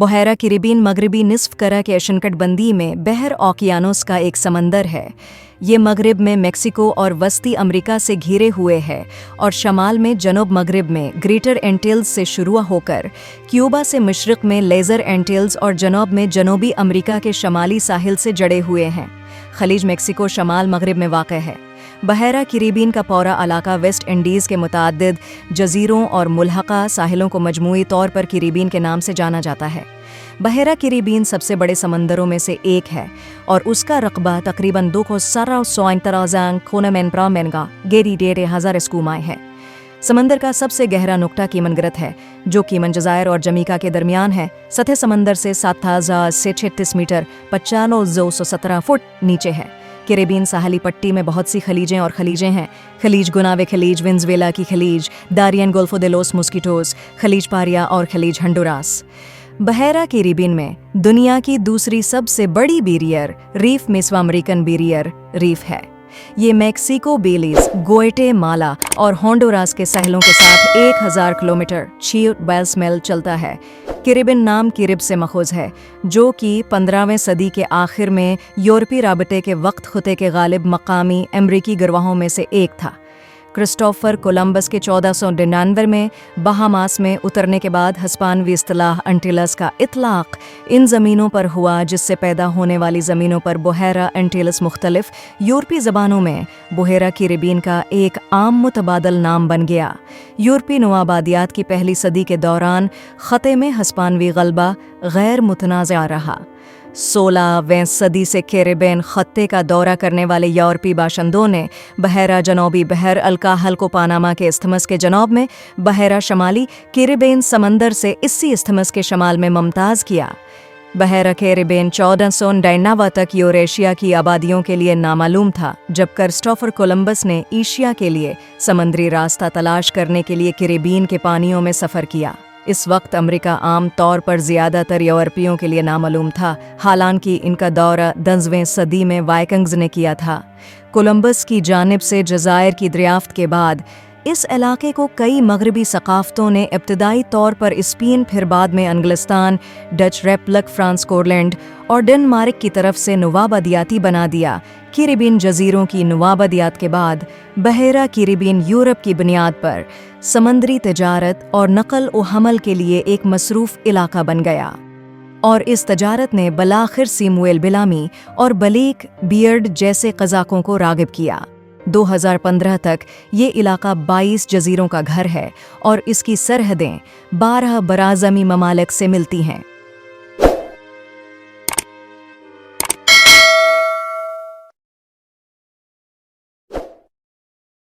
बहरा कैरिबियन मगरबी निस्फ करा के उष्णकटिबंधीय में बहर ओकियानोस का एक समंदर है। ये मगरिब में मेक्सिको और वस्ती अमेरिका से घिरे हुए है और शमाल में जनूब मगरिब में ग्रेटर एंटिल्स से शुरू होकर क्यूबा से मशरक़ में लेज़र एंटिल्स और जनूब में जनूबी अमेरिका के शमाली साहिल से जड़े हुए हैं। खलीज मेक्सिको शमाल मगरिब में वाक़ है। बहरा कैरिबियन का पूरा इलाका वेस्ट इंडीज़ के मुतअद्दिद जज़ीरों और मुल्हक़ा साहिलों को मजमूई तौर पर कैरिबियन के नाम से जाना जाता है। बहरा कैरिबियन सबसे बड़े समंदरों में से एक है और उसका रकबा तकरीबन 2,993 गेरी डेरे हज़ार स्कूमाई है। समंदर का सबसे गहरा नुक्ता कीमनगरत है, जो कीमन जज़ायर और जमीका के दरमियान है। सतह समंदर से 7,036 मीटर 95,217 फुट नीचे है। कैरिबियन साहली पट्टी में बहुत सी खलीजें और खलीजें हैं। खलीज गुनावे खलीज, वेनेज़ुएला की खलीज, दारियन गोल्फो दे लोस मुस्किटोस, खलीज पारिया और खलीज हंडुरास। बहरा कैरिबियन में दुनिया की दूसरी सबसे बड़ी barrier reef Mesoamerican barrier reef है। ये मैक्सिको, बेलीज़, ग्वाटेमाला और होंडुरास के साहिलों के साथ 1,000 किलोमीटर 6 बैल्स मील चलता है। कैरिबियन नाम कैरिब से मखूज़ है, जो कि 15वीं सदी के आखिर में यूरोपी राबते के वक्त खुते के गालिब मकामी अमरीकी गिरवाहों में से एक था। क्रिस्टोफर कोलंबस के 1499 में बहामास में उतरने के बाद हिस्पानवी इस्तिलाह एंटिलस का इतलाक़ इन ज़मीनों पर हुआ, जिससे पैदा होने वाली ज़मीनों पर बुहेरा एंटिलस मुख्तलिफ यूरोपी ज़बानों में बुहेरा कैरिबियन का एक आम मुतबादल नाम बन गया। यूरोपी नवाबादियात की पहली सदी के दौरान ख़त्े में हिस्पानवी गलबा गैर मुतनाज़ा रहा। 16वीं सदी से कैरिबियन खत्ते का दौरा करने वाले यूरोपी बाशिंदों ने बहरा जनूबी बहर अलकाहल को पनामा के इस्थमस के जनूब में, बहरा शमाली कैरिबियन समंदर से इसी इस्थमस के शमाल में मुमताज़ किया। बहरा कैरिबियन 1499 तक यूरेशिया की आबादियों के लिए नामालूम था, जब क्रिस्टोफर कोलंबस ने एशिया के लिए समंदरी रास्ता तलाश करने के लिए कैरिबियन के पानियों में सफ़र किया। इस वक्त अमेरिका आम तौर पर ज़्यादातर यूरोपियों के लिए नामालूम था, हालांकि इनका दौरा 10वीं सदी में वाइकिंग्स ने किया था। कोलंबस की जानिब से जज़ायर की दरियाफ्त के बाद इस इलाके को कई मगरबी सकाफ़तों ने इब्तदाई तौर पर स्पेन, फिर बाद में इंग्लिस्तान, डच रिपब्लिक, फ्रांस, कोलैंड और डेनमार्क की तरफ से नवाबादियाती बना दिया। कैरिबियन जज़ीरों की नवाबादियात के बाद बहरा कैरिबियन यूरोप की बुनियाद पर समंदरी तजारत और नकल व हमल के लिए एक मसरूफ़ इलाका बन गया, और इस तजारत ने बलाखिर सैमुएल बेलामी और बलीक बियर्ड जैसे क़ज़ाक़ों को राग़िब किया। 2015 तक ये इलाका 22 जज़ीरों का घर है और इसकी सरहदें 12 बराज़मी ममालिक से मिलती हैं।